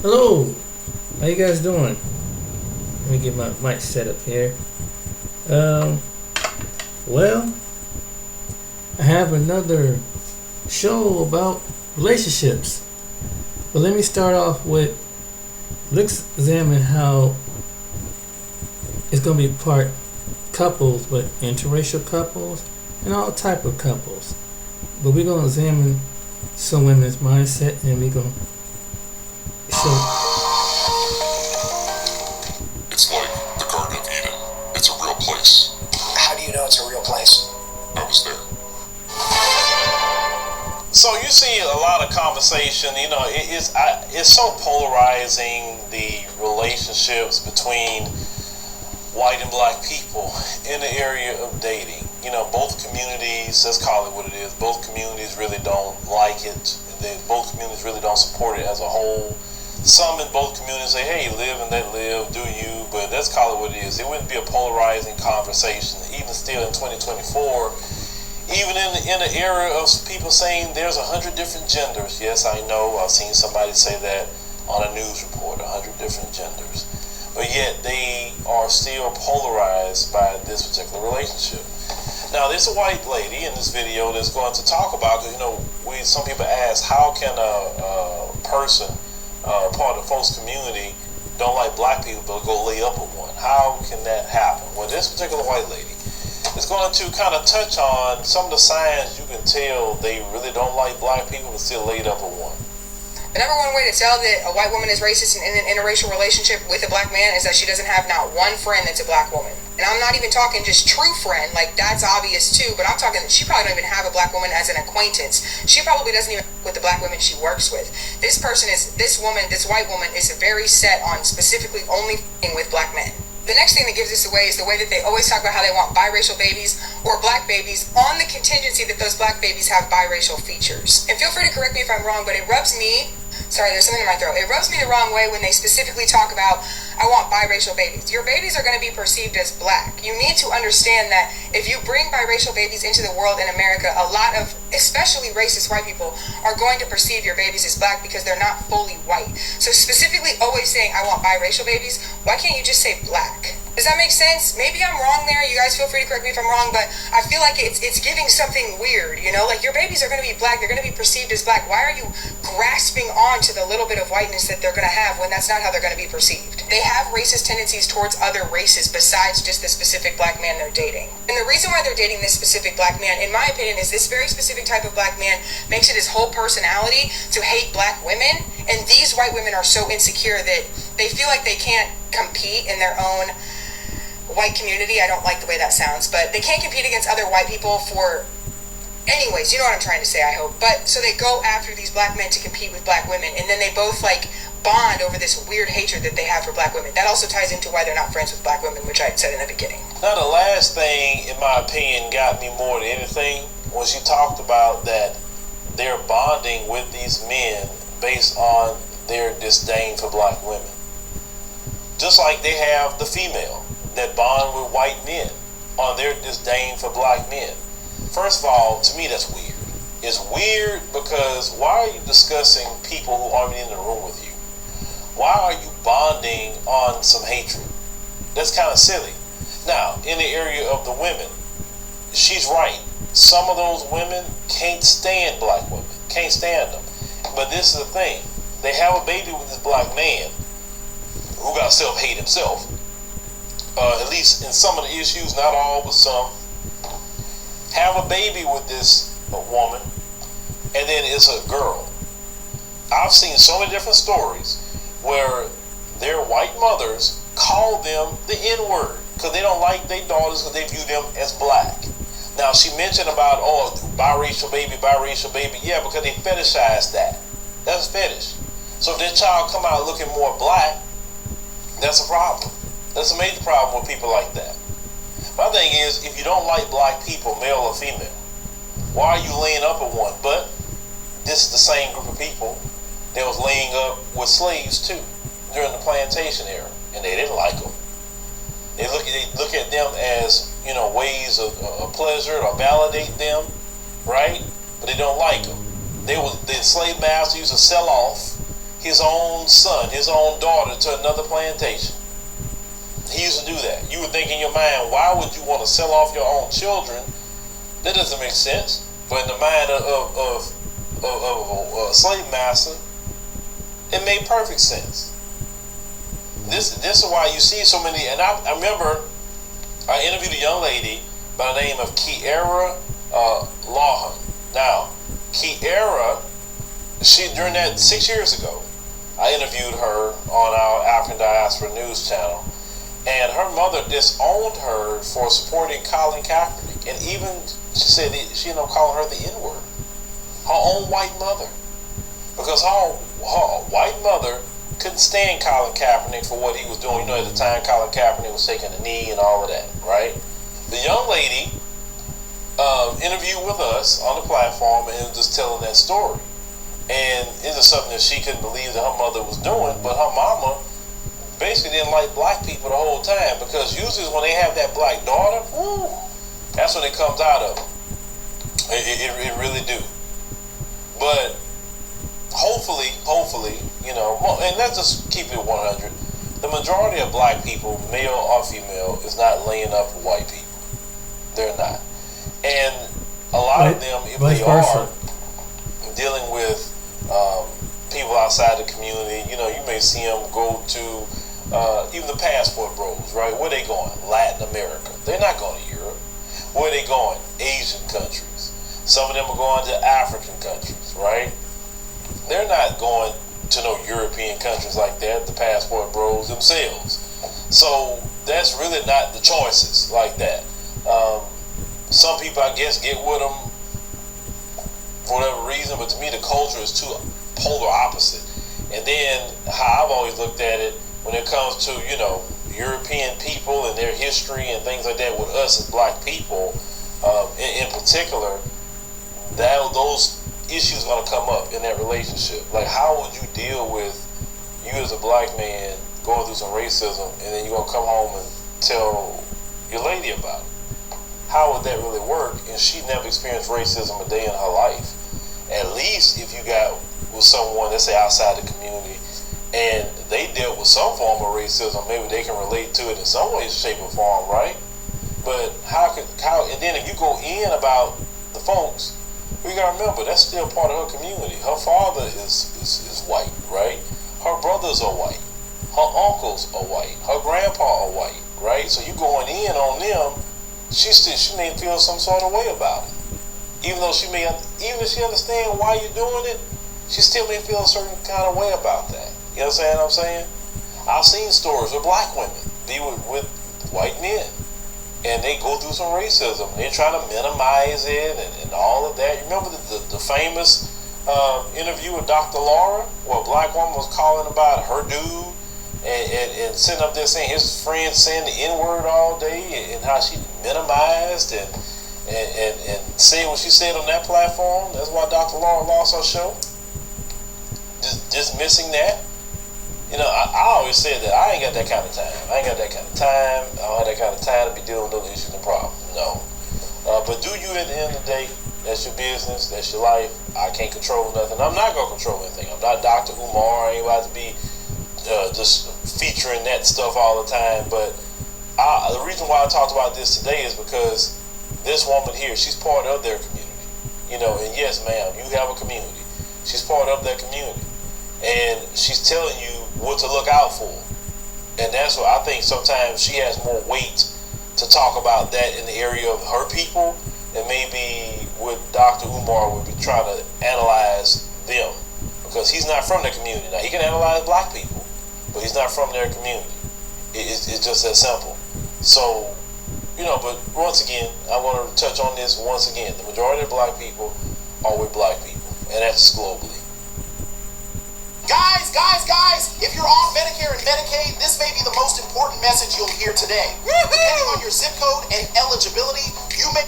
Hello, how you guys doing? Let me get my mic set up here. Um, well, I have another show about relationships. But let me start off with, let's examine how it's going to be part couples, but interracial couples and all type of couples. But we're going to examine some women's mindset, and we're going to show. It's like the Garden of Eden. It's a real place. How do you know it's a real place? I was there. So you see a lot of conversation. It's so polarizing, the relationships between white and black people in the area of dating. Both communities, let's call it what it is, both communities really don't like it. Both communities really don't support it as a whole. Some in both communities say, hey, live and let live, do you, but let's call it what it is. It wouldn't be a polarizing conversation, even still in 2024, even in the era of people saying there's 100 different genders. Yes, I know, I've seen somebody say that on a news report, 100 different genders. But yet they are still polarized by this particular relationship. Now, there's a white lady in this video that's going to talk about, because, some people ask, how can a person, part of the folks community, don't like black people but go lay up with one? How can that happen? Well, this particular white lady is going to kind of touch on some of the signs you can tell they really don't like black people but still laid up with one. The number one way to tell that a white woman is racist in an interracial relationship with a black man is that she doesn't have not one friend that's a black woman. And I'm not even talking just true friend, like that's obvious too, but I'm talking she probably don't even have a black woman as an acquaintance. She probably doesn't even with the black women she works with. This white woman is very set on specifically only with black men. The next thing that gives this away is the way that they always talk about how they want biracial babies or black babies on the contingency that those black babies have biracial features. And feel free to correct me if I'm wrong, but it rubs me, there's something in my throat. It rubs me the wrong way when they specifically talk about, I want biracial babies. Your babies are going to be perceived as black. You need to understand that if you bring biracial babies into the world in America, a lot of, especially racist white people, are going to perceive your babies as black because they're not fully white. So specifically always saying, I want biracial babies, why can't you just say black? Does that make sense? Maybe I'm wrong there. You guys feel free to correct me if I'm wrong, but I feel like it's giving something weird, like your babies are going to be black. They're going to be perceived as black. Why are you grasping on to the little bit of whiteness that they're going to have when that's not how they're going to be perceived? They have racist tendencies towards other races besides just the specific black man they're dating. And the reason why they're dating this specific black man, in my opinion, is this very specific type of black man makes it his whole personality to hate black women. And these white women are so insecure that they feel like they can't compete in their own white community. I don't like the way that sounds, but they can't compete against other white people for, anyways, you know what I'm trying to say, I hope. But so they go after these black men to compete with black women, and then they both bond over this weird hatred that they have for black women. That also ties into why they're not friends with black women, which I had said in the beginning. Now, the last thing, in my opinion, got me more than anything was she talked about that they're bonding with these men based on their disdain for black women. Just like they have the female that bond with white men on their disdain for black men. First of all, to me, that's weird. It's weird because why are you discussing people who aren't in the room with you? Why are you bonding on some hatred? That's kind of silly. Now, in the area of the women, she's right. Some of those women can't stand black women, can't stand them. But this is the thing. They have a baby with this black man who got self-hate himself. At least in some of the issues, not all, but some, have a baby with this woman, and then it's a girl. I've seen so many different stories where their white mothers call them the N-word because they don't like their daughters because they view them as black. Now, she mentioned about, biracial baby. Yeah, because they fetishize that. That's a fetish. So if their child come out looking more black, that's a problem. That's a major problem with people like that. My thing is, if you don't like black people, male or female, why are you laying up with one? But this is the same group of people that was laying up with slaves too during the plantation era, and they didn't like them. They look at them as ways of pleasure or validate them, right? But they don't like them. The slave master used to sell off his own son, his own daughter to another plantation. He used to do that. You would think in your mind, why would you want to sell off your own children? That doesn't make sense. But in the mind of a slave master, it made perfect sense. This is why you see so many. And I remember I interviewed a young lady by the name of Kiera Lawhan. Now, Kiera, during that 6 years ago, I interviewed her on our African Diaspora News channel, and her mother disowned her for supporting Colin Kaepernick, and even she said that she ended up calling her the N-word. Her own white mother, because her white mother couldn't stand Colin Kaepernick for what he was doing. You know, at the time Colin Kaepernick was taking a knee and all of that, right? The young lady interviewed with us on the platform and was just telling that story. And it was something that she couldn't believe that her mother was doing, but her mama basically didn't like black people the whole time, because usually when they have that black daughter, whoo, that's when it comes out of them. It really do. But hopefully, you know, and let's just keep it 100. The majority of black people, male or female, is not laying up with white people. They're not. And a lot of them, if they are dealing with people outside the community, you know, you may see them go to even the passport bros, right? Where they going? Latin America. They're not going to Europe. Where they going? Asian countries. Some of them are going to African countries, right? They're not going to no European countries like that, the passport bros themselves. So that's really not the choices like that. Some people, I guess, get with them for whatever reason, but to me the culture is too polar opposite. And then how I've always looked at it when it comes to, you know, European people and their history and things like that with us as black people, in particular, those issues are going to come up in that relationship. Like, how would you deal with you as a black man going through some racism, and then you're going to come home and tell your lady about it? How would that really work? And she never experienced racism a day in her life. At least if you got with someone, let's say outside the community, and they dealt with some form of racism, maybe they can relate to it in some way, shape, or form, right? But how, and then if you go in about the folks, we gotta remember that's still part of her community. Her father is white, right? Her brothers are white. Her uncles are white. Her grandpa are white, right? So you going in on them, she may feel some sort of way about it. Even if she understand why you're doing it, she still may feel a certain kind of way about that. You understand what I'm saying? I've seen stories of black women be with white men, and they go through some racism. They're trying to minimize it and all of that. You remember the famous interview with Dr. Laura, where a black woman was calling about her dude and sitting up there saying his friends saying the N-word all day, and how she minimized and saying what she said on that platform. That's why Dr. Laura lost her show. Just missing that. You know, I always said that I ain't got that kind of time. I ain't got that kind of time. I don't have that kind of time to be dealing with those issues and problems. No. But do you, at the end of the day, that's your business, that's your life. I can't control nothing. I'm not going to control anything. I'm not Dr. Umar. I ain't about to be just featuring that stuff all the time. But the reason why I talked about this today is because this woman here, she's part of their community. You know, and yes, ma'am, you have a community. She's part of that community. And she's telling you what to look out for. And that's what I think sometimes she has more weight to talk about that in the area of her people than maybe what Dr. Umar would be trying to analyze them. Because he's not from their community. Now, he can analyze black people, but he's not from their community. It's just that simple. So, you know, but once again, I want to touch on this once again. The majority of black people are with black people, and that's globally. Guys, if you're on Medicare and Medicaid, this may be the most important message you'll hear today. Depending on your zip code and eligibility, you may...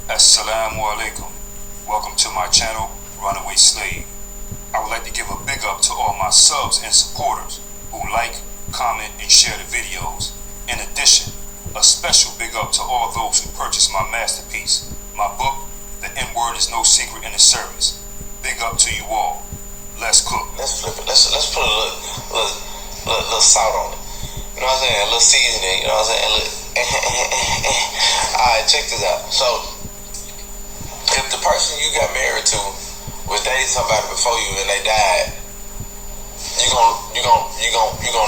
Assalamu alaikum. Welcome to my channel, Runaway Slave. I would like to give a big up to all my subs and supporters who like, comment, and share the videos. In addition, a special big up to all those who purchased my masterpiece, my book, The N-Word is No Secret in the Service. Big up to you all. let's cook. Let's flip it. Let's put a little salt on it. You know what I'm saying? A little seasoning. You know what I'm saying? Look. Alright, check this out. So, if the person you got married to was dating somebody before you and they died, you gonna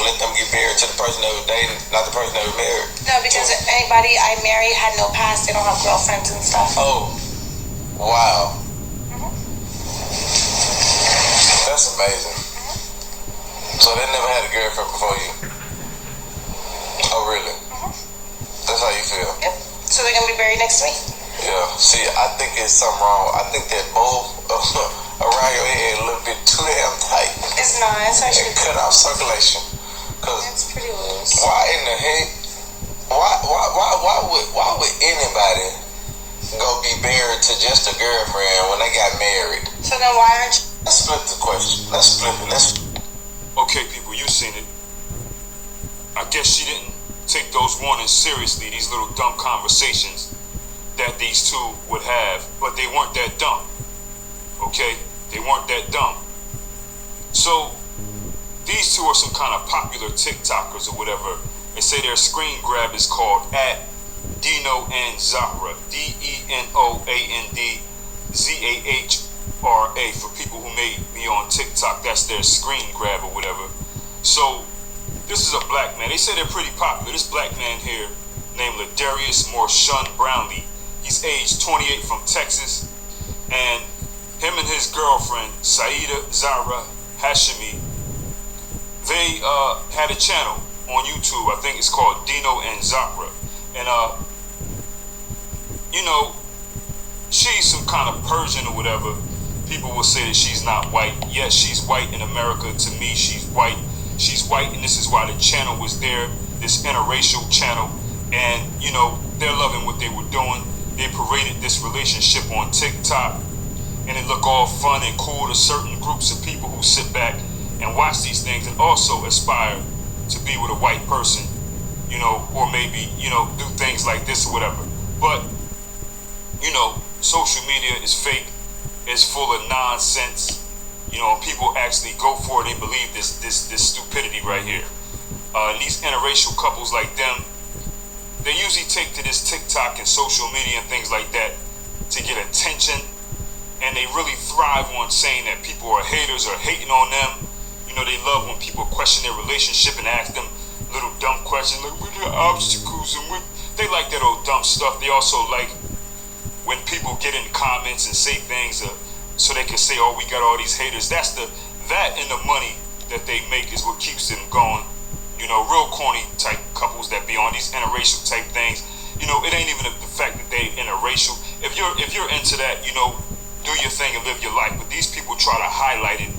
let them get married to the person that was dating, not the person that was married? No, because anybody I marry had no past. They don't have girlfriends and stuff. Oh, wow. That's amazing. So they never had a girlfriend before you? Oh, really? That's how you feel? Yep. So they're gonna be buried next to me? Yeah. See, I think it's something wrong. I think that bowl around your head a little bit too damn tight. It's not. It's actually. And cut off circulation. Cause It's pretty loose. why in the heck? Why would anybody go be married to just a girlfriend when they got married? So then why aren't you? Let's flip the question. Let's flip it. Okay, people, you seen it. I guess she didn't take those warnings seriously, these little dumb conversations that these two would have, but they weren't that dumb. Okay? They weren't that dumb. So, these two are some kind of popular TikTokers or whatever. They say their screen grab is called @Dino and Zahra. DenoAndZahra. For people who may be on TikTok, that's their screen grab or whatever. So, this is a black man. They say they're pretty popular. This black man here, named Ladarius Morshun Brownlee. He's age 28 from Texas. And him and his girlfriend, Saida Zahra Hashimi, they had a channel on YouTube. I think it's called Dino and Zahra. And, you know, she's some kind of Persian or whatever. People will say that she's not white. Yes, she's white in America. To me, she's white. She's white, and this is why the channel was there, this interracial channel. And, you know, they're loving what they were doing. They paraded this relationship on TikTok, and it looked all fun and cool to certain groups of people who sit back and watch these things and also aspire to be with a white person, you know, or maybe, you know, do things like this or whatever. But, you know, social media is fake. It's full of nonsense. You know, and people actually go for it. They believe this stupidity right here. And these interracial couples like them, they usually take to this TikTok and social media and things like that to get attention. And they really thrive on saying that people are haters or hating on them. You know, they love when people question their relationship and ask them little dumb questions like, what are the obstacles? And what? They like that old dumb stuff. They also like when people get in the comments and say things so they can say, oh, we got all these haters. That and the money that they make is what keeps them going. You know, real corny type couples that be on these interracial type things. You know, it ain't even the fact that they interracial. If you're into that, you know, do your thing and live your life. But these people try to highlight it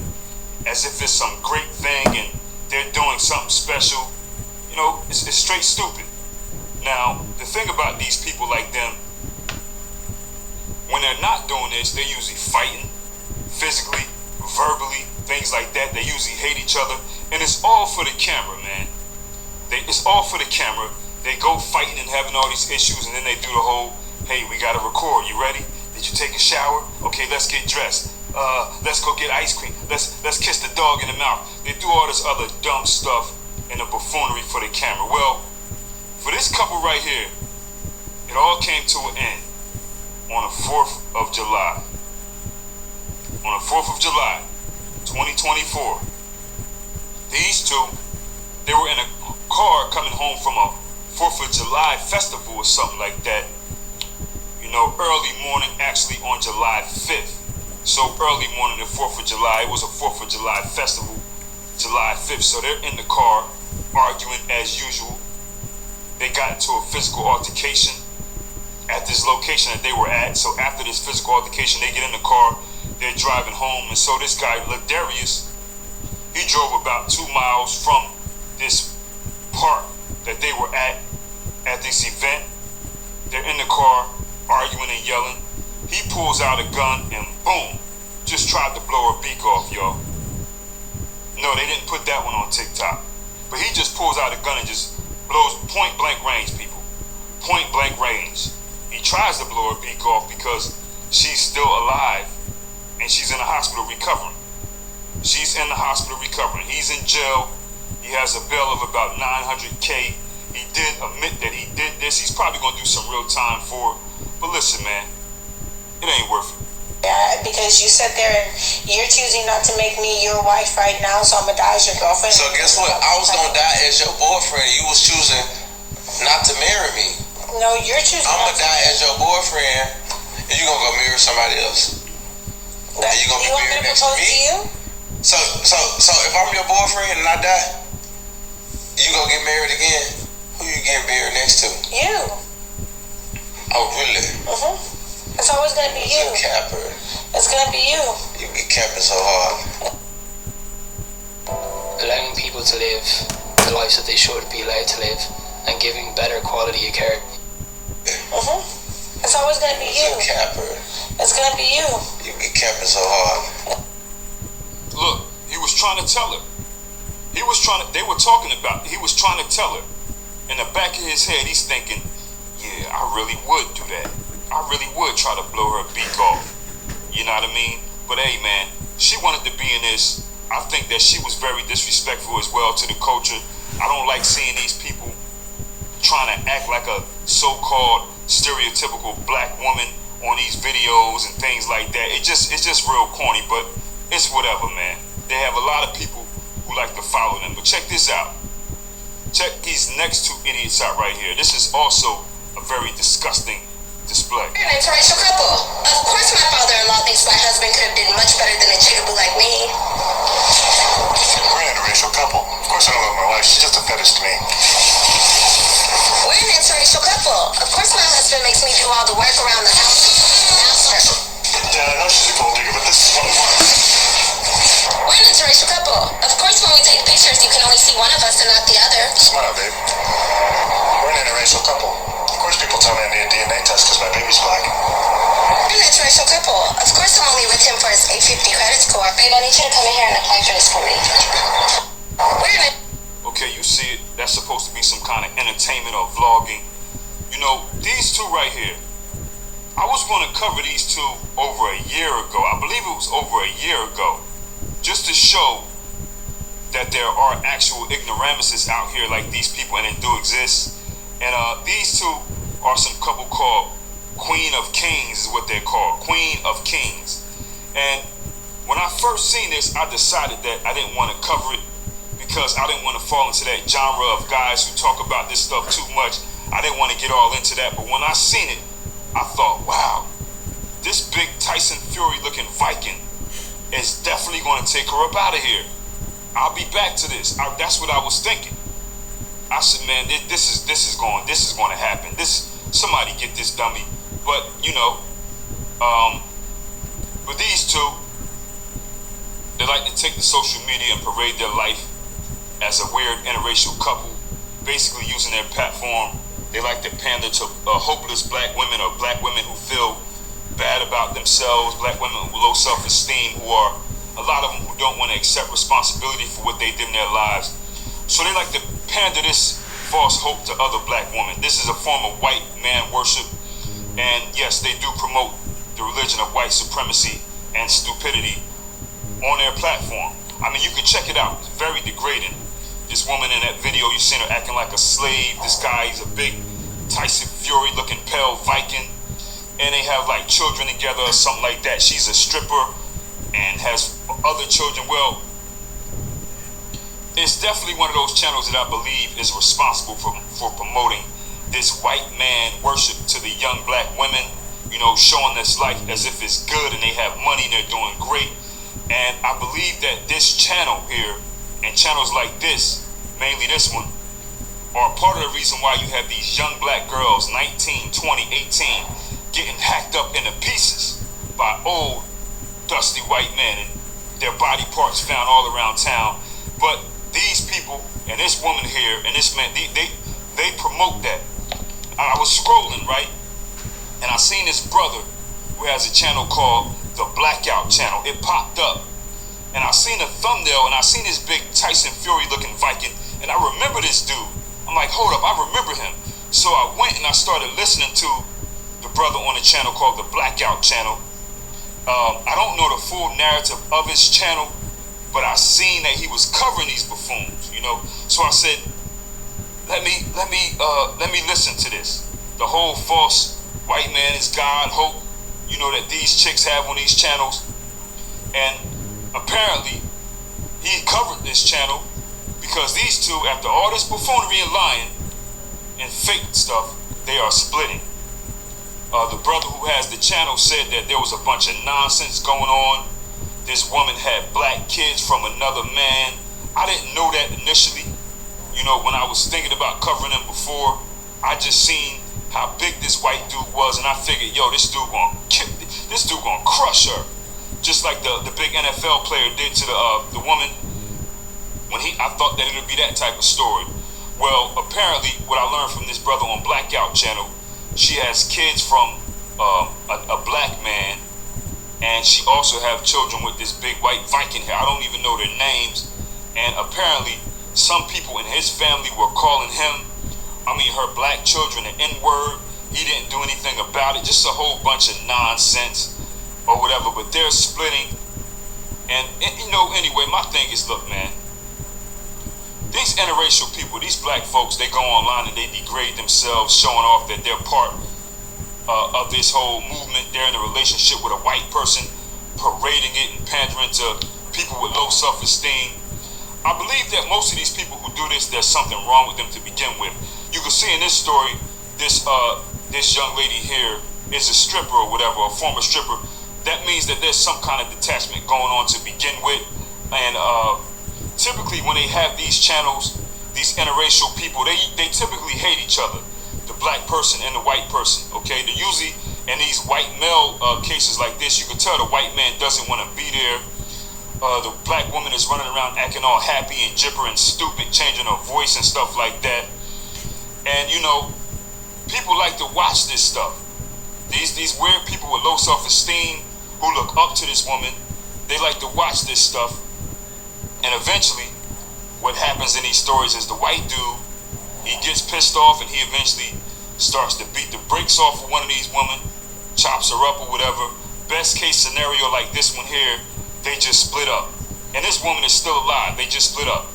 as if it's some great thing and they're doing something special. You know, it's straight stupid. Now, the thing about these people like them, when they're not doing this, they're usually fighting physically, verbally, things like that. They usually hate each other, and it's all for the camera, man. It's all for the camera. They go fighting and having all these issues, and then they do the whole, hey, we gotta record. You ready? Did you take a shower? Okay, let's get dressed. Let's go get ice cream. Let's kiss the dog in the mouth. They do all this other dumb stuff and the buffoonery for the camera. Well, for this couple right here, it all came to an end on the 4th of July. On the 4th of July, 2024, these two, they were in a car coming home from a 4th of July festival or something like that. You know, early morning, actually on July 5th. So early morning, the 4th of July, it was a 4th of July festival, July 5th. So they're in the car arguing as usual. They got into a physical altercation at this location that they were at. So after this physical altercation, they get in the car, they're driving home. And so this guy, Ladarius, he drove about 2 miles from this park that they were at this event. They're in the car, arguing and yelling. He pulls out a gun and boom, just tried to blow her beak off, y'all. No, they didn't put that one on TikTok. But he just pulls out a gun and just blows point blank range, people. Point blank range. He tries to blow her beak off because she's still alive and she's in the hospital recovering. She's in the hospital recovering. He's in jail. He has a bail of about $900K. He did admit that he did this. He's probably going to do some real time for it. But listen, man, it ain't worth it. Yeah, because you sit there and you're choosing not to make me your wife right now, so I'm gonna die as your girlfriend. So guess what? I was gonna die as your boyfriend. You was choosing not to marry me. No, you're choosing. I'm gonna die as your boyfriend, and you gonna go marry somebody else. And you gonna be married next to me. So if I'm your boyfriend and I die, you gonna get married again? Who you getting married next to? You. Oh really? It's always gonna be you. You're a capper. It's gonna be you. You be capping so hard. Allowing people to live the lives that they should be allowed to live and giving better quality of care. It's always gonna be you. You're a capper. It's gonna be you. You be capping so hard. Look, he was trying to tell her. He was trying to tell her. In the back of his head, he's thinking, yeah, I really would do that. I really would try to blow her beak off. You know what I mean? But hey, man, she wanted to be in this. I think that she was very disrespectful as well to the culture. I don't like seeing these people trying to act like a so-called stereotypical black woman on these videos and things like that. It's just real corny, but it's whatever, man. They have a lot of people who like to follow them. But check this out. Check these next two idiots out right here. This is also a very disgusting display. We're an interracial couple. Of course my father-in-law thinks my husband could have did much better than a cheatable like me. We're an interracial couple. Of course I don't love my wife. She's just a fetish to me. We're an interracial couple. Of course my husband makes me do all the work around the house. Yeah, I know she's a gold digger, but this is what I want. We're an interracial couple. Of course when we take pictures you can only see one of us and not the other. Smile, babe. We're an interracial couple. Of course people tell me I need a DNA test because my baby's black. We're an interracial couple. Of course I'm only with him for his 850 credit score. Babe, I need you to come in here and apply for this for me. We're an Okay, you see it. That's supposed to be some kind of entertainment or vlogging. You know, these two right here, I was going to cover these two over a year ago. I believe it was over a year ago. Just to show that there are actual ignoramuses out here like these people, and they do exist. And these two are some couple called Queen of Kings is what they're called. Queen of Kings. And when I first seen this, I decided that I didn't want to cover it because I didn't want to fall into that genre of guys who talk about this stuff too much. I didn't want to get all into that. But when I seen it, I thought, wow, this big Tyson Fury looking Viking is definitely going to take her up out of here. I'll be back to this. That's what I was thinking. I said, man, this is going to happen. Somebody get this dummy. But you know, but these two, they like to take the social media and parade their life as a weird interracial couple, basically using their platform. They like to pander to hopeless black women or black women who feel bad about themselves, black women with low self-esteem, who are a lot of them who don't want to accept responsibility for what they did in their lives. So they like to pander this false hope to other black women. This is a form of white man worship, and yes, they do promote the religion of white supremacy and stupidity on their platform. I mean, you can check it out. It's very degrading. This woman in that video, you seen her acting like a slave. This guy, he's a big Tyson Fury looking pale Viking, and they have like children together or something like that. She's a stripper and has other children. Well, it's definitely one of those channels that I believe is responsible for promoting this white man worship to the young black women, you know, showing this life as if it's good and they have money and they're doing great. And I believe that this channel here and channels like this, mainly this one, are part of the reason why you have these young black girls, 19, 20, 18, getting hacked up into pieces by old dusty white men and their body parts found all around town. But these people and this woman here and this man, they promote that. I was scrolling, right, and I seen this brother who has a channel called the Blackout Channel. It popped up, and I seen a thumbnail, and I seen this big Tyson Fury looking Viking, and I remember this dude. I'm like, hold up, I remember him. So I went and I started listening to the brother on the channel called the Blackout Channel. I don't know the full narrative of his channel, but I seen that he was covering these buffoons, you know. So I said, let me listen to this. The whole false white man is God hope, you know, that these chicks have on these channels. And apparently he covered this channel because these two, after all this buffoonery and lying and fake stuff, they are splitting. The brother who has the channel said that there was a bunch of nonsense going on. This woman had black kids from another man. I didn't know that initially. You know, when I was thinking about covering him before, I just seen how big this white dude was, and I figured, yo, this dude gonna crush her, just like the big NFL player did to the woman. When I thought that it would be that type of story. Well, apparently, what I learned from this brother on Blackout Channel, she has kids from a black man, and she also have children with this big white Viking hair. I don't even know their names, and apparently some people in his family were calling him, her black children, an N-word. He didn't do anything about it. Just a whole bunch of nonsense or whatever. But they're splitting, and you know, anyway, my thing is, look, man, these interracial people, these black folks, they go online and they degrade themselves, showing off that they're part of this whole movement. They're in a relationship with a white person, parading it and pandering to people with low self-esteem. I believe that most of these people who do this, there's something wrong with them to begin with. You can see in this story, this young lady here is a stripper or whatever, a former stripper. That means that there's some kind of detachment going on to begin with. And typically when they have these channels, these interracial people, they typically hate each other. The black person and the white person, okay? They're usually in these white male cases like this, you can tell the white man doesn't want to be there. The black woman is running around acting all happy and jipper and stupid, changing her voice and stuff like that. And you know, people like to watch this stuff. These weird people with low self-esteem who look up to this woman, they like to watch this stuff. And eventually, what happens in these stories is the white dude, he gets pissed off and he eventually starts to beat the brakes off of one of these women, chops her up or whatever. Best case scenario like this one here, they just split up. And this woman is still alive, they just split up.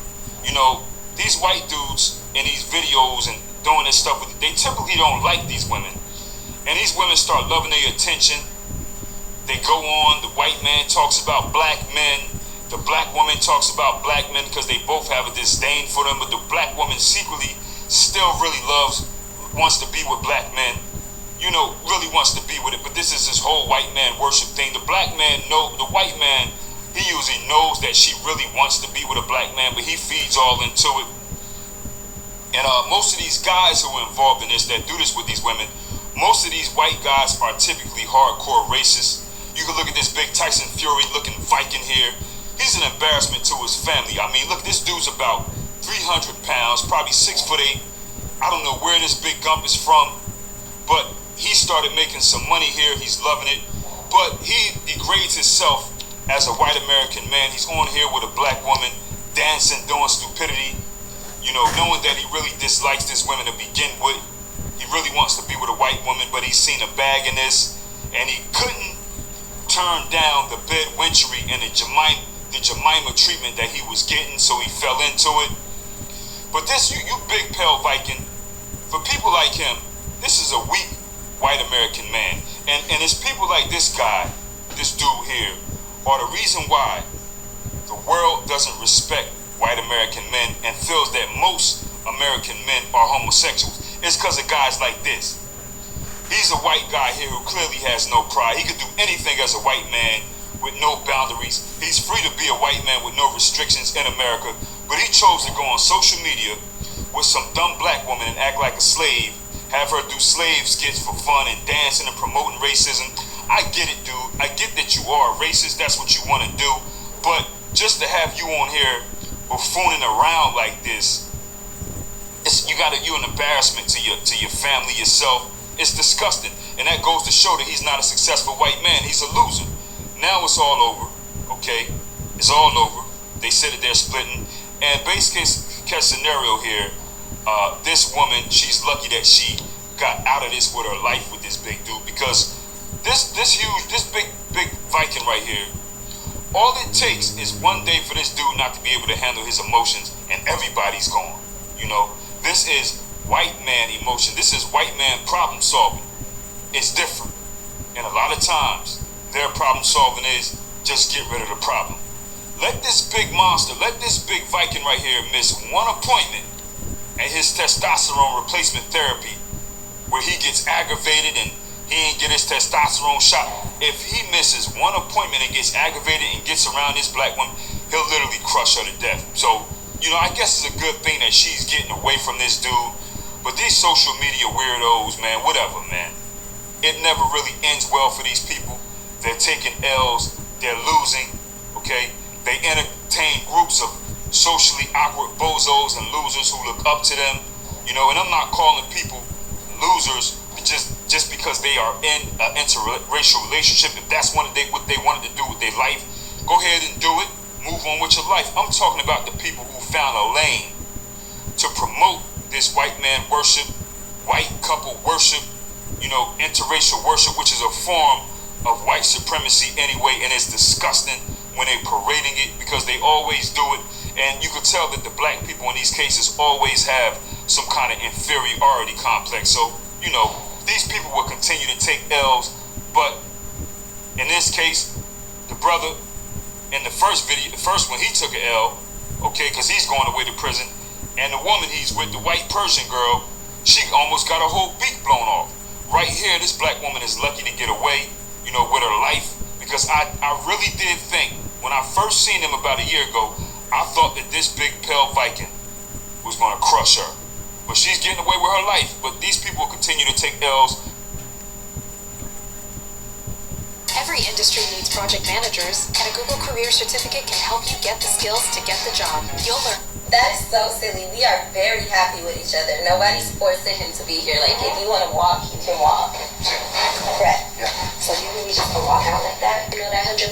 You know, these white dudes in these videos and doing this stuff, they typically don't like these women. And these women start loving their attention. They go on, the white man talks about black men, the black woman talks about black men because they both have a disdain for them, but the black woman secretly still really wants to be with black men, you know, really wants to be with it. But this is this whole white man worship thing. The black man, the white man, he usually knows that she really wants to be with a black man, but he feeds all into it. And most of these guys who are involved in this, that do this with these women, most of these white guys are typically hardcore racists. You can look at this big Tyson Fury looking Viking here. He's an embarrassment to his family. I mean, look, this dude's about 300 pounds, probably 6'8". I don't know where this big gump is from, but he started making some money here. He's loving it. But he degrades himself as a white American man. He's on here with a black woman, dancing, doing stupidity, you know, knowing that he really dislikes this woman to begin with. He really wants to be with a white woman, but he's seen a bag in this, and he couldn't turn down the bedwenchery and the Jemima treatment that he was getting, so he fell into it. But this, you big pale Viking, for people like him, this is a weak white American man. And it's people like this guy, this dude here, are the reason why the world doesn't respect white American men and feels that most American men are homosexuals. It's because of guys like this. He's a white guy here who clearly has no pride. He could do anything as a white man with no boundaries. He's free to be a white man with no restrictions in America, but he chose to go on social media with some dumb black woman and act like a slave, have her do slave skits for fun and dancing and promoting racism. I get it, dude. I get that you are a racist. That's what you want to do. But just to have you on here buffooning around like this, you're an embarrassment to your family, yourself. It's disgusting. And that goes to show that he's not a successful white man. He's a loser. Now it's all over, okay? It's all over. They said that they're splitting. And base case scenario here, this woman, she's lucky that she got out of this with her life with this big dude, because this big Viking right here All it takes is one day for this dude not to be able to handle his emotions, and everybody's gone. You know, this is white man emotion. This is white man problem solving. It's different. And a lot of times, their problem solving is just get rid of the problem. Let this big monster, let this big Viking right here miss one appointment at his testosterone replacement therapy where he gets aggravated and he ain't get his testosterone shot. If he misses one appointment and gets aggravated and gets around this black woman, he'll literally crush her to death. So, you know, I guess it's a good thing that she's getting away from this dude. But these social media weirdos, man, whatever, man. It never really ends well for these people. They're taking L's, they're losing, okay? They entertain groups of socially awkward bozos and losers who look up to them, you know, and I'm not calling people losers just because they are in an interracial relationship. If that's what they wanted to do with their life, go ahead and do it. Move on with your life. I'm talking about the people who found a lane to promote this white man worship, white couple worship, you know, interracial worship, which is a form of white supremacy anyway, and it's disgusting when they're parading it because they always do it. And you could tell that the black people in these cases always have some kind of inferiority complex. So, you know, these people will continue to take L's, but in this case, the brother in the first video, the first one, he took an L, okay, because he's going away to prison, and the woman he's with, the white Persian girl, she almost got her whole beak blown off. Right here, this black woman is lucky to get away, you know, with her life, because I really did think, when I first seen him about a year ago, I thought that this big pale Viking was going to crush her. But she's getting away with her life. But these people will continue to take L's. Every industry needs project managers, and a Google Career Certificate can help you get the skills to get the job. You'll learn. That is so silly. We are very happy with each other. Nobody's forcing him to be here. Like, if you want to walk, you can walk. Correct. Yeah. So you really just gonna walk out like that? You know that $100,000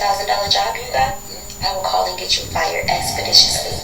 job you got? I will call and get you fired expeditiously.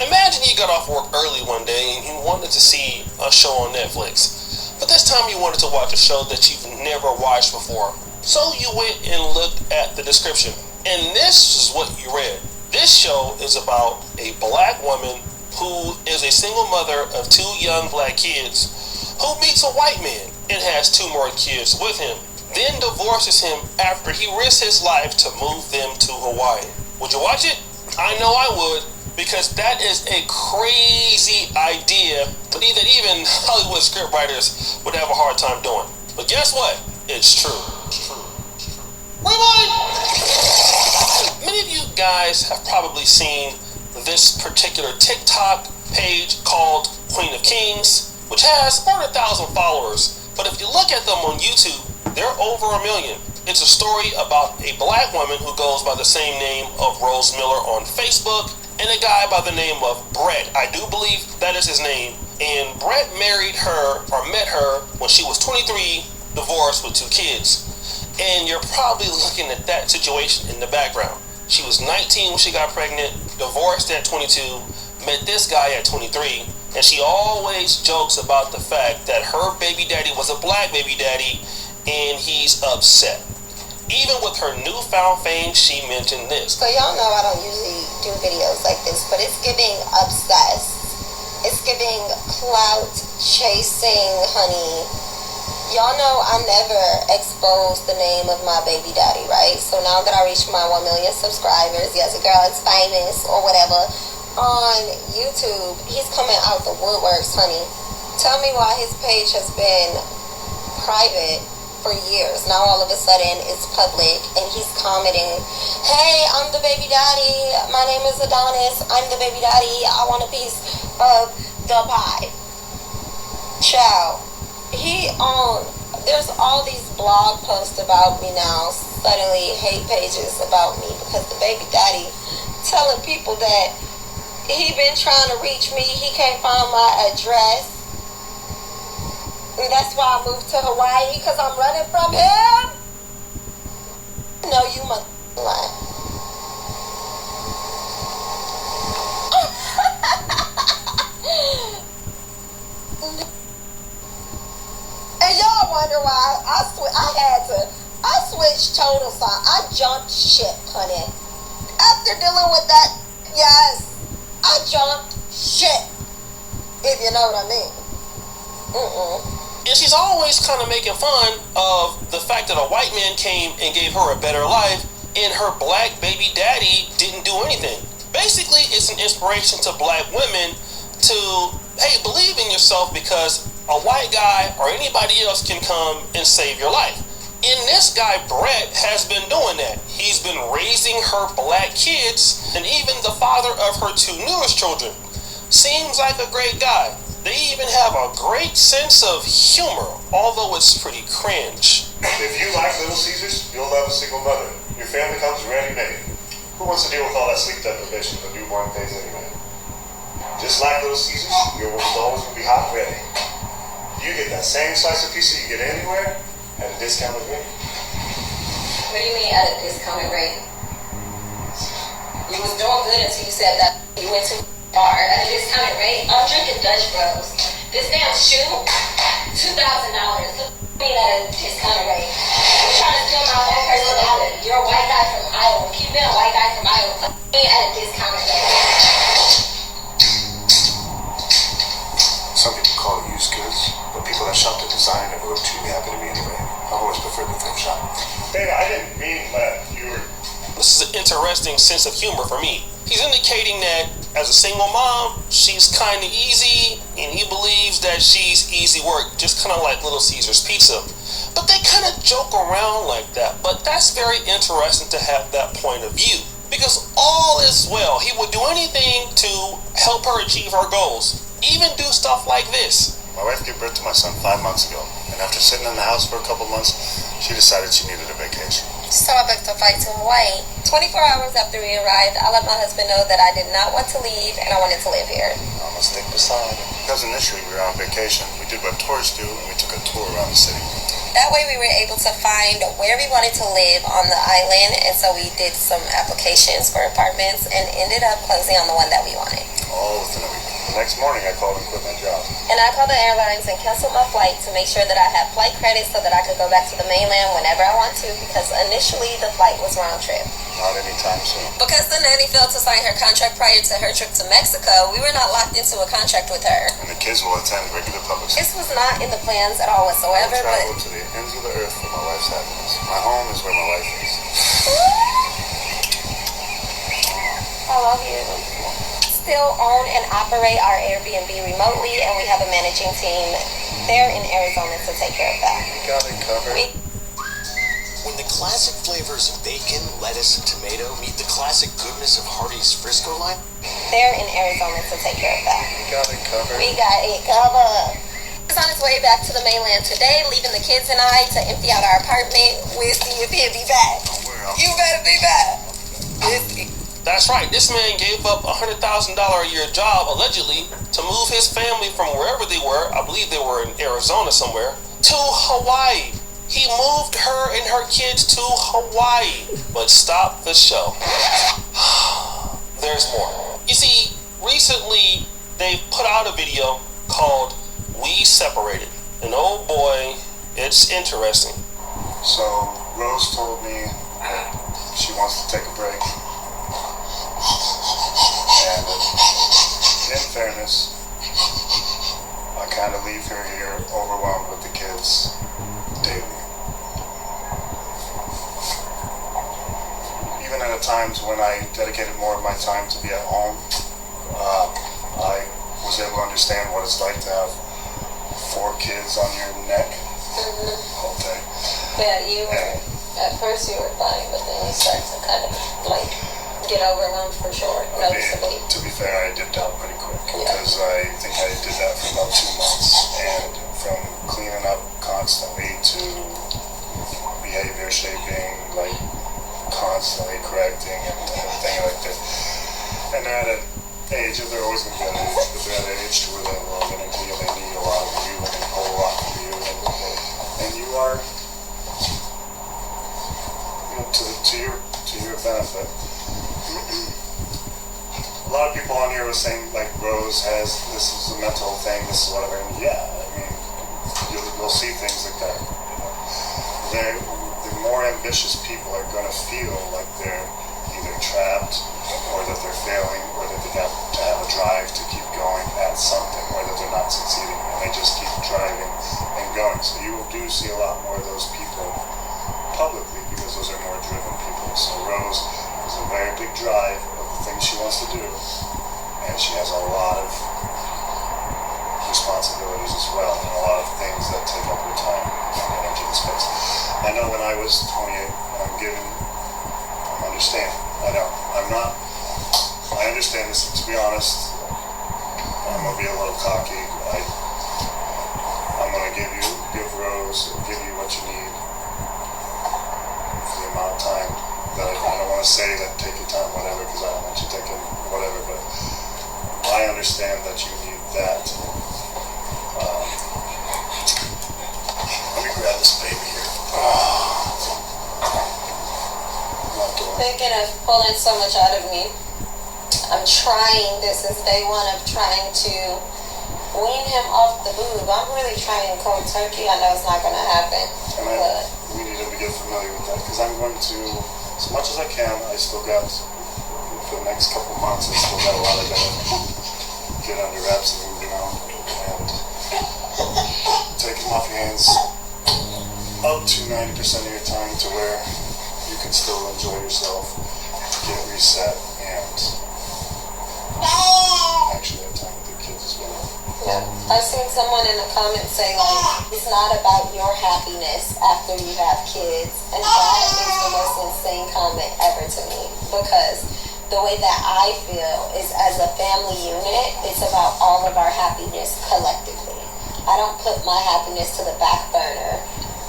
Imagine you got off work early one day and you wanted to see a show on Netflix. But this time you wanted to watch a show that you've never watched before. So you went and looked at the description. And this is what you read. This show is about a black woman who is a single mother of 2 young black kids who meets a white man and has 2 more kids with him. Then divorces him after he risks his life to move them to Hawaii. Would you watch it? I know I would. Because that is a crazy idea that even Hollywood scriptwriters would have a hard time doing. But guess what? It's true. Rewind! Many of you guys have probably seen this particular TikTok page called Queen of Kings, which has 400,000 followers. But if you look at them on YouTube, they're over 1 million. It's a story about a black woman who goes by the same name of Rose Miller on Facebook, and a guy by the name of Brett. I do believe that is his name. And Brett married her, or met her, when she was 23, divorced with 2 kids. And you're probably looking at that situation in the background. She was 19 when she got pregnant, divorced at 22, met this guy at 23, and she always jokes about the fact that her baby daddy was a black baby daddy, and he's upset. Even with her newfound fame, she mentioned this. So y'all know I don't usually do videos like this, but it's giving obsessed. It's giving clout chasing, honey. Y'all know I never exposed the name of my baby daddy, right? So now that I reached my 1 million subscribers, yes, a girl is famous or whatever, on YouTube, he's coming out the woodworks, honey. Tell me why his page has been private for years. Now all of a sudden it's public and he's commenting, hey, I'm the baby daddy, my name is Adonis, I'm the baby daddy, I want a piece of the pie. Ciao. There's all these blog posts about me now, suddenly hate pages about me because the baby daddy telling people that he been trying to reach me, he can't find my address. And that's why I moved to Hawaii, because I'm running from him. No, you must lie. And y'all wonder why I switched total jumped ship, honey. After dealing with that, yes, I jumped ship. If you know what I mean. And she's always kind of making fun of the fact that a white man came and gave her a better life, and her black baby daddy didn't do anything. Basically, it's an inspiration to black women to, hey, believe in yourself because a white guy or anybody else can come and save your life. And this guy, Brett, has been doing that. He's been raising her black kids and even the father of her 2 newest children. Seems like a great guy. They even have a great sense of humor, although it's pretty cringe. If you like Little Caesars, you'll love a single mother. Your family comes ready-made. Who wants to deal with all that sleep deprivation the newborn pays anyway? Just like Little Caesars, your rolls will be hot and ready. You get that same slice of pizza you get anywhere at a discounted rate. What do you mean at a discounted rate? You was doing good until you said that you went too far. At a discounted rate? I'm drinking Dutch Bros. This damn shoe, $2,000. Mean at a discounted rate. You're trying to steal my whole personality. You're a white guy from Iowa. Keep being a white guy from Iowa. Me at a discounted rate. Some people call it used goods, but people that shop the design never look too happy to me anyway. I always prefer the thrift shop. Baby, I didn't mean that you were... This is an interesting sense of humor for me. He's indicating that as a single mom, she's kind of easy, and he believes that she's easy work, just kind of like Little Caesars Pizza. But they kind of joke around like that. But that's very interesting to have that point of view, because all is well. He would do anything to help her achieve her goals, even do stuff like this. My wife gave birth to my son 5 months ago, and after sitting in the house for a couple months, she decided she needed a vacation. So I booked a flight to Hawaii. 24 hours after we arrived, I let my husband know that I did not want to leave and I wanted to live here. I'm gonna stick beside her. Because initially we were on vacation, we did what tourists do, and we took a tour around the city. That way we were able to find where we wanted to live on the island, and so we did some applications for apartments and ended up closing on the one that we wanted. All within a week. The next morning I called and quit my job. And I called the airlines and canceled my flight to make sure that I had flight credit so that I could go back to the mainland whenever I want to, because initially the flight was round trip. Not anytime soon. Because the nanny failed to sign her contract prior to her trip to Mexico, we were not locked into a contract with her. And the kids will attend regular public school. This was not in the plans at all whatsoever, I travel to the ends of the earth for my wife's happiness. My home is where my wife is. I love you. Still own and operate our Airbnb remotely, and we have a managing team there in Arizona to take care of that. We got it covered. When the classic flavors of bacon, lettuce, and tomato meet the classic goodness of Hardee's Frisco line, there in Arizona to take care of that. We got it covered. We got it covered. He's on his way back to the mainland today, leaving the kids and I to empty out our apartment. We'll see if he'll be back. You better be back. That's right, this man gave up a $100,000 a year job, allegedly, to move his family from wherever they were, I believe they were in Arizona somewhere, to Hawaii. He moved her and her kids to Hawaii. But stop the show. There's more. You see, recently they put out a video called We Separated. And oh boy, it's interesting. So, Rose told me that she wants to take a break. And in fairness, I kind of leave her here overwhelmed with the kids daily. Even at times when I dedicated more of my time to be at home, I was able to understand what it's like to have 4 kids on your neck all day. Yeah, at first you were fine, but then you start to kind of like get overwhelmed for sure, noticeably. To be fair, I dipped out pretty quick because I think I did that for about 2 months, and from cleaning up constantly to behavior shaping, like constantly correcting and everything like that. And they're at an age, if they're always going to be at an age, but they're at an age to where they're more energy and they need a lot of you and they pull a lot from you, and you are, you know, to your benefit. A lot of people on here were saying, like, Rose has, this is a mental thing, this is whatever. And yeah, I mean, you'll see things like that. You know? The more ambitious people are going to feel like they're either trapped, or that they're failing, or that they have to have a drive to keep going at something, or that they're not succeeding, and they just keep driving and going. So you do see a lot more of those people publicly, because those are more driven people. So Rose has a very big drive of the things she wants to do, and she has a lot of responsibilities as well, and a lot of things that take up her time and energy and space. I know when I was 28, I'm understanding. I understand this. To be honest, I'm gonna be a little cocky. I'm gonna give Rose, give you what you need for the amount of time that I don't want to say that take your time, whatever, because I don't want you taking whatever, but I understand that you need that. Let me grab this baby here. Thinking of pulling so much out of me. I'm trying, this is day one of trying to wean him off the boob. I'm really trying cold turkey. I know it's not going to happen. And we need him to get familiar with that, because I'm going to, as much as I can, I still got, for the next couple months, I still got a lot I gotta get under wraps and moving on. And take him off your hands up to 90% of your time to where you can still enjoy yourself, get reset, and actually have time with your kids as well. Yeah. I've seen someone in the comments say, like, it's not about your happiness after you have kids. And that is the most insane comment ever to me. Because the way that I feel is, as a family unit, it's about all of our happiness collectively. I don't put my happiness to the back burner,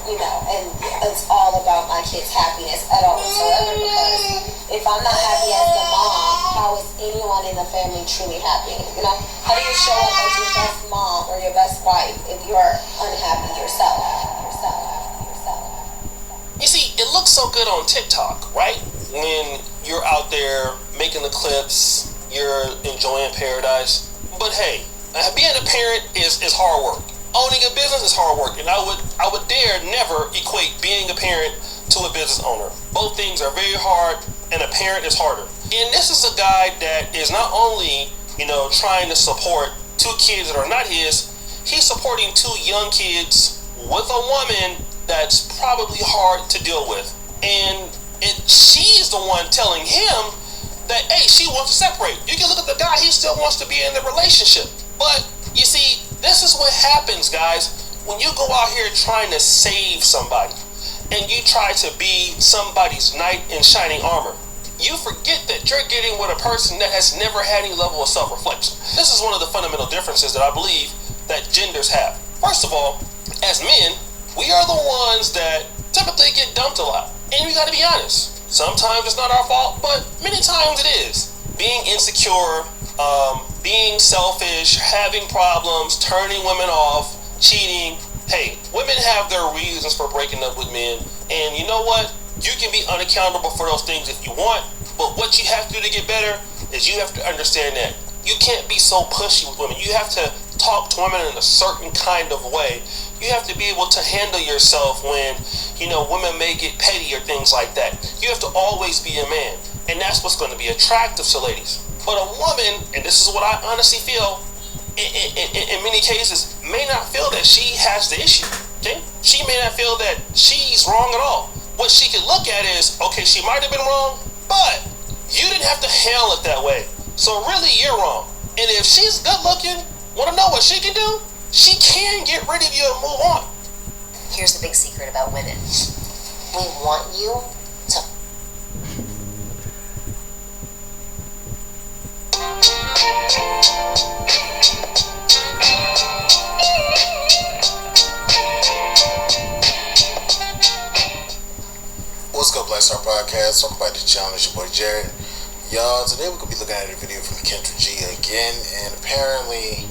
you know, and it's all about my kids' happiness at all whatsoever, because if I'm not happy as the mom, how is anyone in the family truly happy? You know, how do you show up as your best mom or your best wife if you're unhappy yourself? You see, it looks so good on TikTok, right? When you're out there making the clips, you're enjoying paradise. But hey, being a parent is hard work. Owning a business is hard work, and I would dare never equate being a parent to a business owner. Both things are very hard, and a parent is harder. And this is a guy that is not only, you know, trying to support 2 kids that are not his, he's supporting 2 young kids with a woman that's probably hard to deal with. And she's the one telling him that, hey, she wants to separate. You can look at the guy, he still wants to be in the relationship. But you see, this is what happens, guys, when you go out here trying to save somebody and you try to be somebody's knight in shining armor. You forget that you're getting with a person that has never had any level of self-reflection. This is one of the fundamental differences that I believe that genders have. First of all, as men, we are the ones that typically get dumped a lot. And we gotta be honest. Sometimes it's not our fault, but many times it is. Being insecure, being selfish, having problems, turning women off, cheating. Hey, women have their reasons for breaking up with men, and you know what? You can be unaccountable for those things if you want, but what you have to do to get better is you have to understand that you can't be so pushy with women. You have to talk to women in a certain kind of way. You have to be able to handle yourself when, you know, women may get petty or things like that. You have to always be a man, and that's what's going to be attractive to ladies. But a woman, and this is what I honestly feel, in many cases, may not feel that she has the issue. Okay? She may not feel that she's wrong at all. What she can look at is, okay, she might have been wrong, but you didn't have to handle it that way. So really, you're wrong. And if she's good looking, want to know what she can do? She can get rid of you and move on. Here's the big secret about women. We want you to... What's good, Black Star Podcast? Welcome back to the channel. It's your boy Jared. Y'all, today we're going to be looking at a video from Kendra G again, and apparently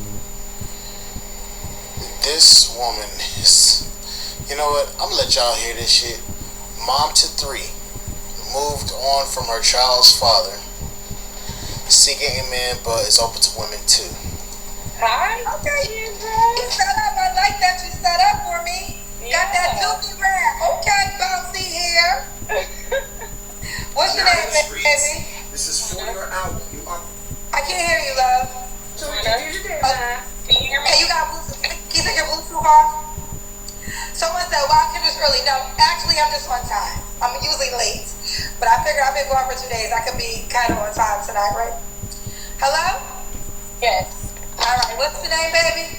this woman is, you know what, I'm going to let y'all hear this shit. Mom to 3, moved on from her child's father, seeking a man, but is open to women too. Hi. Okay, you set up. I like that you set up for me. Got that doobie rap. Okay, bouncy here. What's your name, baby? This is for your album. You are. I can't hear you, love. Can you hear me? Okay, you got Bluetooth. Can you take your Bluetooth off? Someone said, wow, Kendra's early. No, actually, I'm just on time. I'm usually late. But I figured I've been going for 2 days. I could be kind of on time tonight, right? Hello? Yes. All right, what's your name, baby?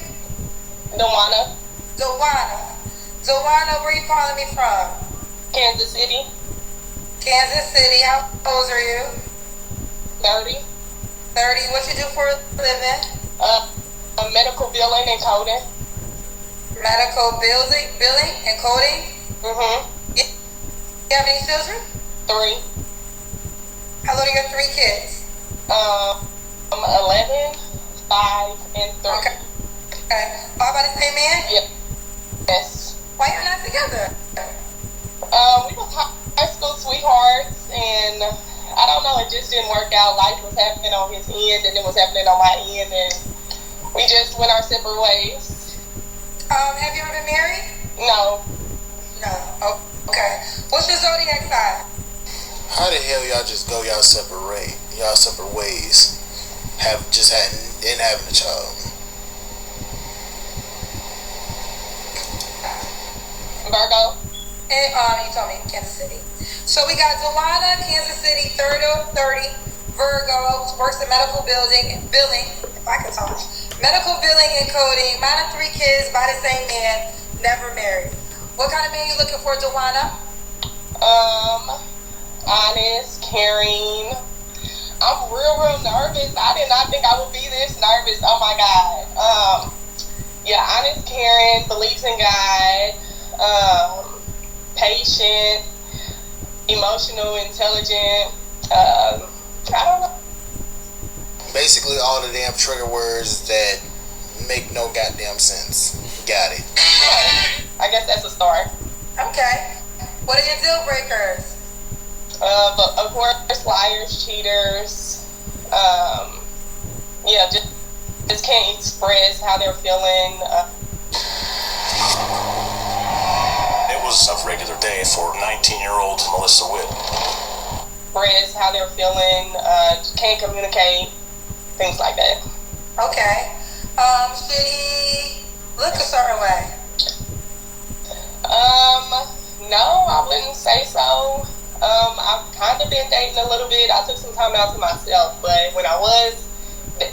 Dewana. Dewana, where you calling me from? Kansas City. Kansas City. How old are you? 30. 30. What you do for a living? Medical billing and coding. Medical billing and coding? Mm-hmm. You have any children? 3. How old are your 3 kids? 11, 5, and 3. Okay. All by the same man? Yep. Yes. Why you're not together? We was high school sweethearts, and I don't know, it just didn't work out. Life was happening on his end, and it was happening on my end, and we just went our separate ways. Have you ever been married? No. Oh, okay. What's your zodiac sign? How the hell y'all just go y'all separate ways? Having a child. Virgo. And you told me Kansas City. So we got Dewana, Kansas City, 30, Virgo, works in medical billing, if I could talk. Medical billing and coding. Mine are 3 kids by the same man, never married. What kind of man you looking for, Dewana? Honest, caring. I'm real nervous. I did not think I would be this nervous. Oh my God. Honest, caring, believes in God, patient, emotional, intelligent. I don't know. Basically all the damn trigger words that make no goddamn sense. Got it. I guess that's a start. Okay. What are your deal breakers? Of course, liars, cheaters. Just can't express how they're feeling. It was a regular day for 19-year-old Melissa Witt. Express how they're feeling. Can't communicate. Things like that. Okay. Should he look a certain way? No, I wouldn't say so. I've kind of been dating a little bit. I took some time out to myself, but when I was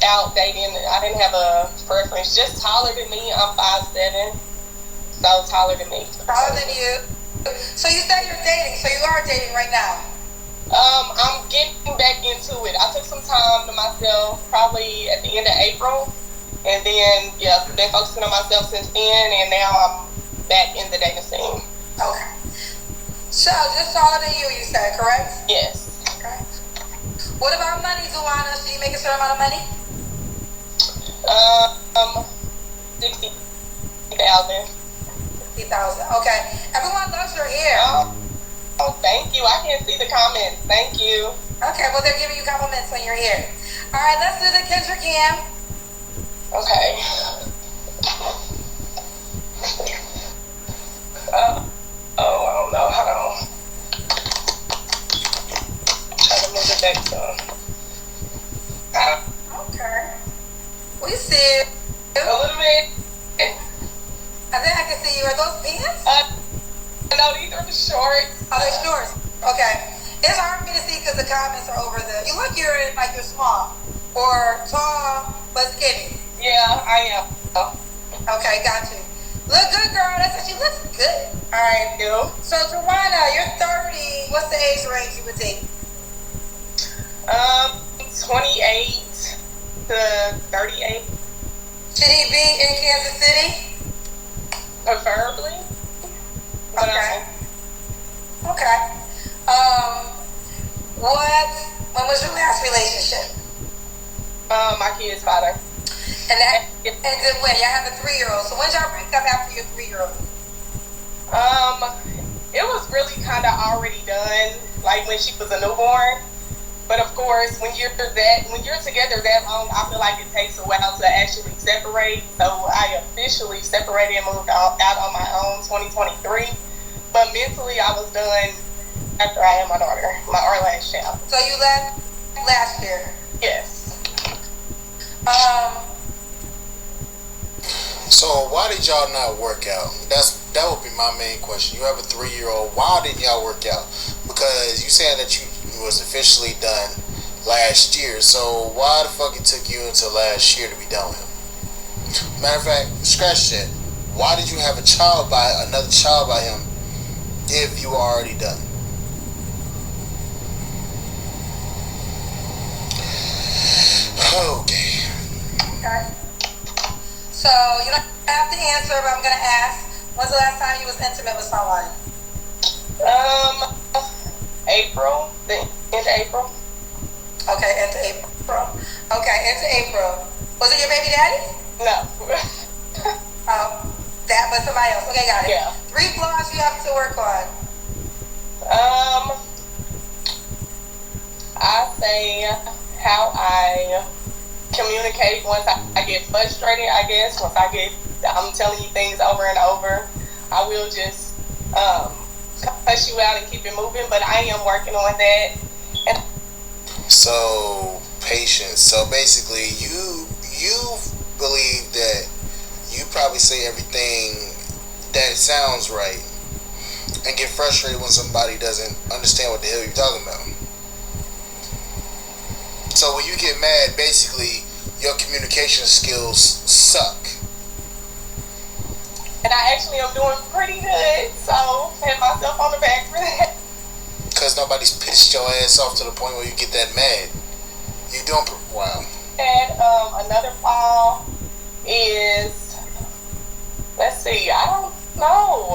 out dating, I didn't have a preference. Just taller than me. I'm 5'7", so taller than me. Taller than you. So you said you're dating. So you are dating right now. I'm getting back into it. I took some time to myself, probably at the end of April, and then been focusing on myself since then, and now I'm back in the dating scene. Okay. So just taller than you said, correct? Yes. Okay. What about money, Dewana? Should you make a certain amount of money? 60,000. 60,000. Okay. Everyone loves your hair. Oh, thank you. I can't see the comments. Thank you. Okay, well, they're giving you compliments on your hair. All right, let's do the Kendra Cam. Okay. I don't know. Hold on. Try to move it back some. Okay. We see you. A little bit. I think I can see you. Are those pants? No, these are the shorts. Oh, they're shorts. Okay. It's hard for me to see because the comments are over the. You look you're small or tall but skinny. Yeah, I am. Okay, got you. Look good, girl. That's what she looks good. All right, you. So, Dewana, you're 30. What's the age range you would date? 28 to 38. Should he be in Kansas City? Preferably. Okay. Okay. When was your last relationship? My kid's father. And then when? Y'all have a 3-year-old. So when y'all break up after your 3-year-old? It was really kind of already done, like when she was a newborn. But of course, when you're together that long, I feel like it takes a while to actually separate. So I officially separated and moved out on my own 2023. But mentally, I was done after I had my daughter, our last child. So you left last year? Yes. So why did y'all not work out? That would be my main question. You have a 3-year-old. Why didn't y'all work out? Because you said that you was officially done last year. So why the fuck it took you until last year to be done with him? Matter of fact, scratch that. Why did you have another child by him if you were already done? Okay. So you don't have to answer, but I'm gonna ask. When's the last time you was intimate with someone? April. The end of April. Okay, into April. Okay, into April. Was it your baby daddy? No. That was somebody else. Okay, got it. Yeah. 3 flaws you have to work on. I say how I communicate once I get frustrated, I guess. Once I'm telling you things over and over, I will just cut you out and keep it moving, but I am working on that. And so, patience. So basically, you believe that you probably say everything that sounds right and get frustrated when somebody doesn't understand what the hell you're talking about. So when you get mad, basically, your communication skills suck. And I actually am doing pretty good, so pat myself on the back for that. Because nobody's pissed your ass off to the point where you get that mad. You doing wow. And another flaw is, let's see, I don't know.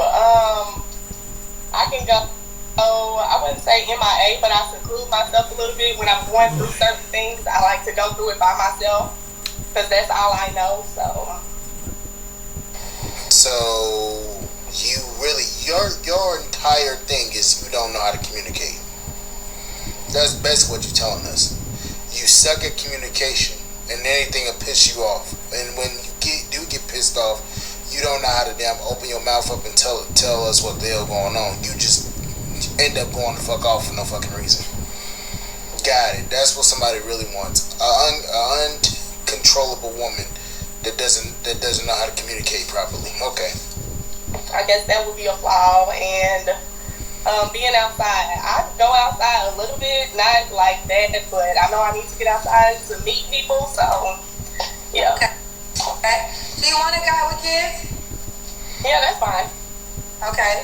I can go. I wouldn't say MIA, but I seclude myself a little bit when I'm going through certain things. I like to go through it by myself because that's all I know. So you really your entire thing is you don't know how to communicate. That's basically what you're telling us. You suck at communication, and anything will piss you off. And when you do get pissed off, you don't know how to damn open your mouth up and tell us what the hell going on. You just end up going the fuck off for no fucking reason. Got it. That's what somebody really wants. An uncontrollable woman that doesn't know how to communicate properly. Okay. I guess that would be a flaw. And being outside, I go outside a little bit, not like that, but I know I need to get outside to meet people. So yeah. Okay. Do you want a guy with kids? Yeah, that's fine. Okay.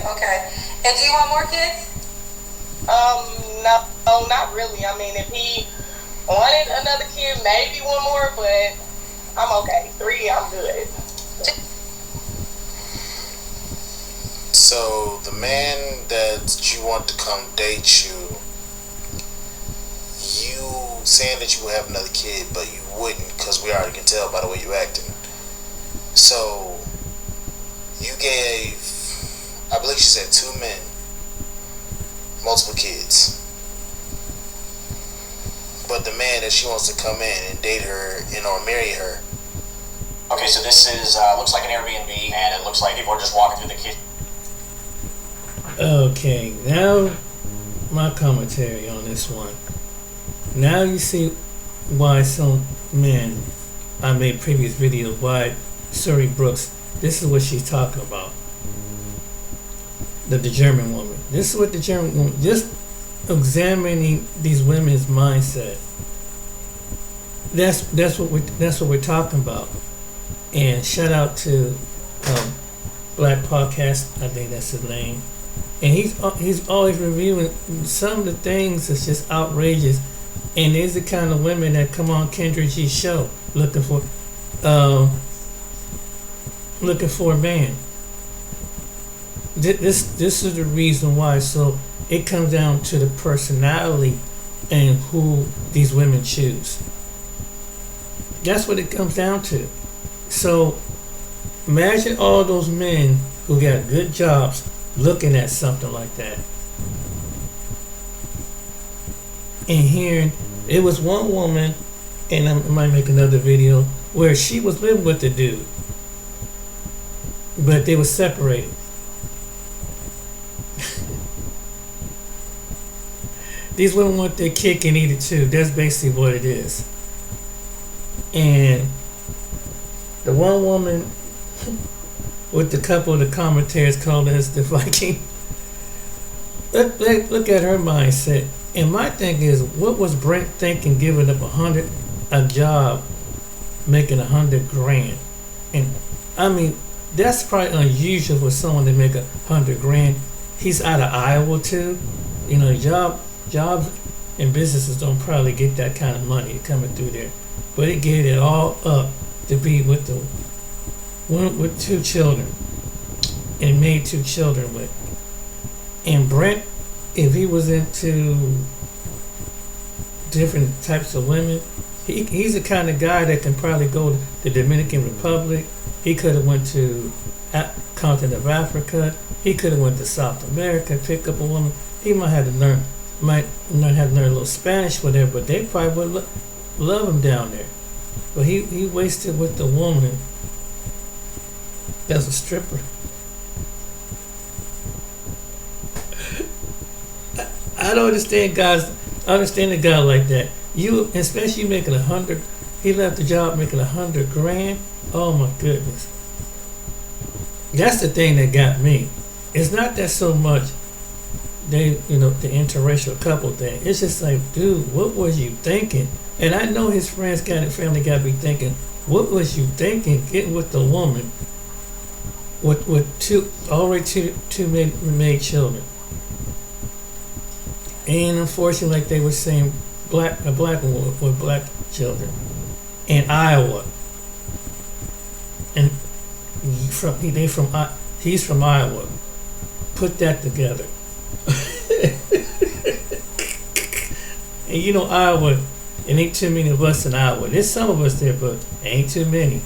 And do you want more kids? No, not really. I mean, if he wanted another kid, maybe one more, but I'm okay. 3, I'm good. So the man that you want to come date you saying that you would have another kid, but you wouldn't, because we already can tell by the way you acting. So you gave, I believe she said, 2 men multiple kids, but the man that she wants to come in and date her or marry her. Okay, so this is looks like an Airbnb, and it looks like people are just walking through the kitchen. Okay, now my commentary on this one. Now you see why some men, I made previous videos, why Surrey Brooks, this is what she's talking about. The German woman. This is what the German woman, just examining these women's mindset. That's what we're talking about. And shout out to Black Podcast, I think that's his name. And he's always reviewing some of the things that's just outrageous. And there's the kind of women that come on Kendra G's show looking for a man. This is the reason why. So it comes down to the personality and who these women choose. That's what it comes down to. So imagine all those men who got good jobs looking at something like that. and hearing it was one woman, and I might make another video where she was living with the dude, but they were separated. These women want their cake and eat it too. That's basically what it is. And the one woman with the couple of the commentators called us the Viking. Look at her mindset. And my thing is, what was Brent thinking giving up a job, making $100,000? And I mean, that's probably unusual for someone to make $100,000. He's out of Iowa too. You know, jobs and businesses don't probably get that kind of money coming through there. But he gave it all up to be with the one with 2 children, and made 2 children with. And Brent, if he was into different types of women, he's the kind of guy that can probably go to the Dominican Republic. He could have went to continent of Africa. He could have went to South America, pick up a woman. He might have to learn a little Spanish, whatever. But they probably would love him down there. But he wasted with the woman that's a stripper. I don't understand guys. I understand a guy like that. You, especially making 100. He left the job making $100,000. Oh my goodness. That's the thing that got me. It's not that so much the interracial couple thing. It's just like, dude, what was you thinking? And I know his friends family got to be thinking, what was you thinking getting with the woman with two made children? And unfortunately, like they were saying, a black woman with black children in Iowa, and he's from Iowa. Put that together. And you know, Iowa, it ain't too many of us in Iowa. There's some of us there, but ain't too many.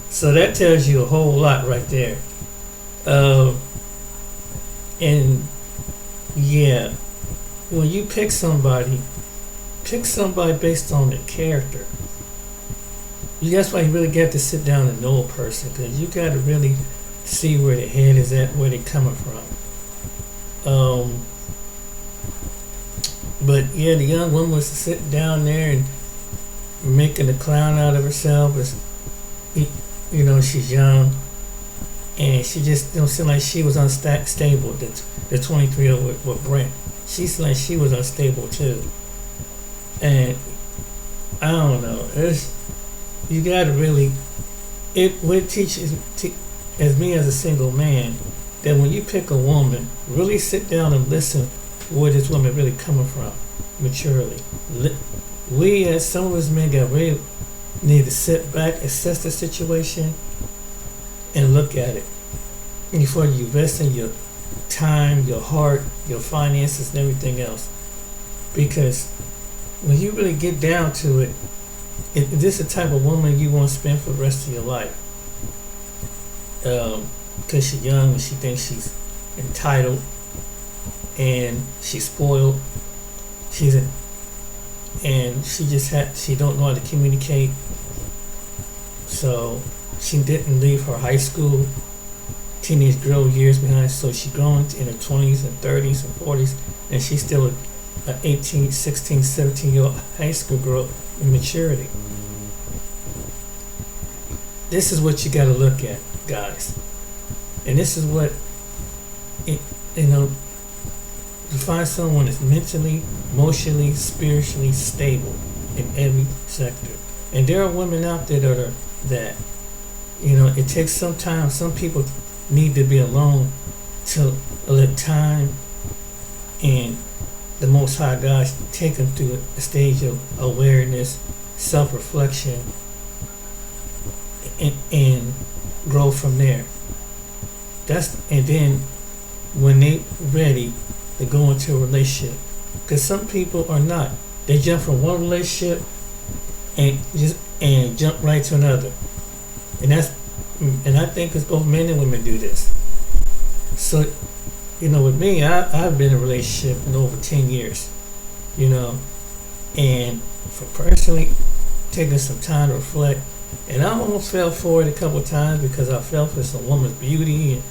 So that tells you a whole lot right there. And yeah, when you pick somebody based on their character. That's why you really got to sit down and know a person, because you got to really see where their head is at, where they're coming from. But yeah, the young woman was sitting down there and making a clown out of herself. She's young, and she just don't seem like she was unstable. The 23-year-old with Brent, she seemed like she was unstable too. And I don't know. You gotta really. It would teach as me as a single man that when you pick a woman, really sit down and listen where this woman really coming from, maturely. We, as some of us men, really need to sit back, assess the situation, and look at it before you invest in your time, your heart, your finances, and everything else. Because when you really get down to it, if this is the type of woman you want to spend for the rest of your life. Because she's young and she thinks she's entitled and she's spoiled. And she don't know how to communicate. So she didn't leave her high school teenage girl years behind. So she's grown in her 20s and 30s and 40s, and she's still an 18, 16, 17-year-old high school girl in maturity. This is what you got to look at, guys. And this is what, to find someone that's mentally, emotionally, spiritually stable in every sector. And there are women out there that it takes some time. Some people need to be alone to let time and the Most High God take them through a stage of awareness, self-reflection, and grow from there. And then when they ready to go into a relationship, because some people are not. They jump from one relationship and jump right to another, and I think it's both men and women do this. So, with me, I've been in a relationship in over 10 years, And for personally taking some time to reflect, and I almost fell for it a couple of times because I fell for some woman's beauty,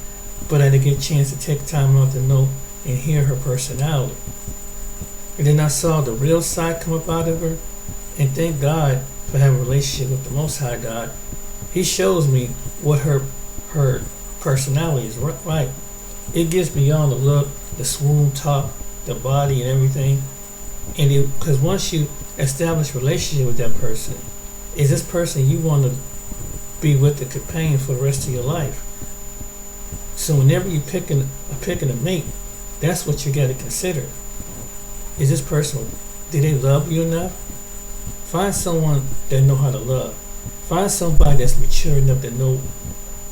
but I didn't get a chance to take time out to know and hear her personality. And then I saw the real side come up out of her, and thank God for having a relationship with the Most High God. He shows me what her personality is right. It gets beyond the look, the swoon talk, the body, and everything. And because once you establish a relationship with that person, is this person you want to be with the companion for the rest of your life? So whenever you're picking a mate, that's what you got to consider. Is this person, do they love you enough? Find someone that know how to love. Find somebody that's mature enough to know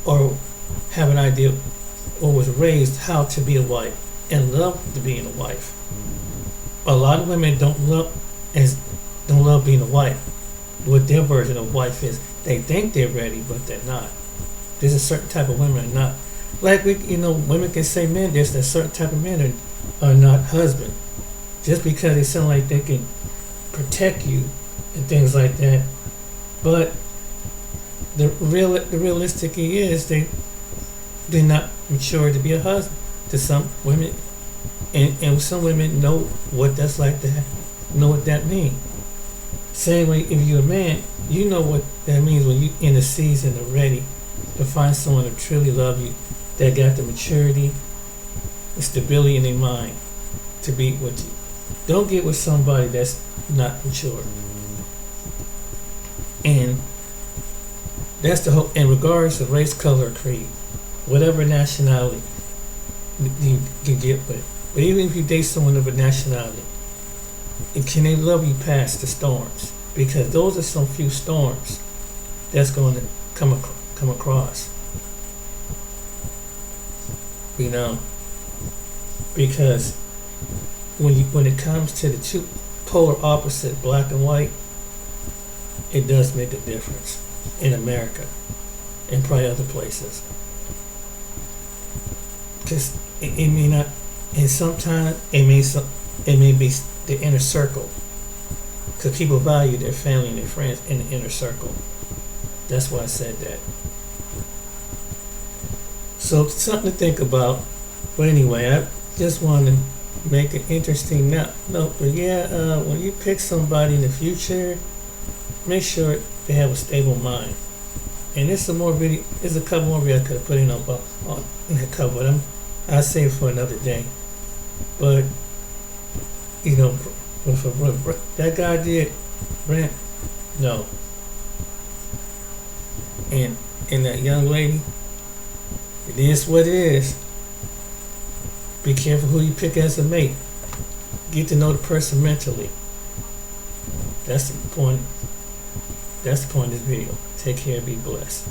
or have an idea or was raised how to be a wife and love to being a wife. A lot of women don't love being a wife. What their version of wife is, they think they're ready, but they're not. There's a certain type of women that are not. Like women can say men. There's a certain type of men are not husband, just because they sound like they can protect you and things like that. But the realistic is they're not mature to be a husband to some women, and some women know what that's like to know what that means. Same way, if you're a man, you know what that means when you're in a season and ready to find someone to truly love you, that got the maturity, the stability in their mind to be with you. Don't get with somebody that's not mature. And that's the whole, in regards to race, color, creed, whatever nationality you can get with. But even if you date someone of a nationality, can they love you past the storms? Because those are some few storms that's going to come across. Because when it comes to the two polar opposite, black and white, it does make a difference in America and probably other places. Because it may not, and sometimes it may be the inner circle. Because people value their family and their friends in the inner circle. That's why I said that. So something to think about. But anyway, I just want to make an interesting note. But yeah, when you pick somebody in the future, make sure they have a stable mind. And there's some more video. There's a couple more videos I could have put in a couple of them. I'll save for another day. But that guy did rent. No. And that young lady, it is what it is. Be careful who you pick as a mate. Get to know the person mentally. That's the point. That's the point of this video. Take care, be blessed.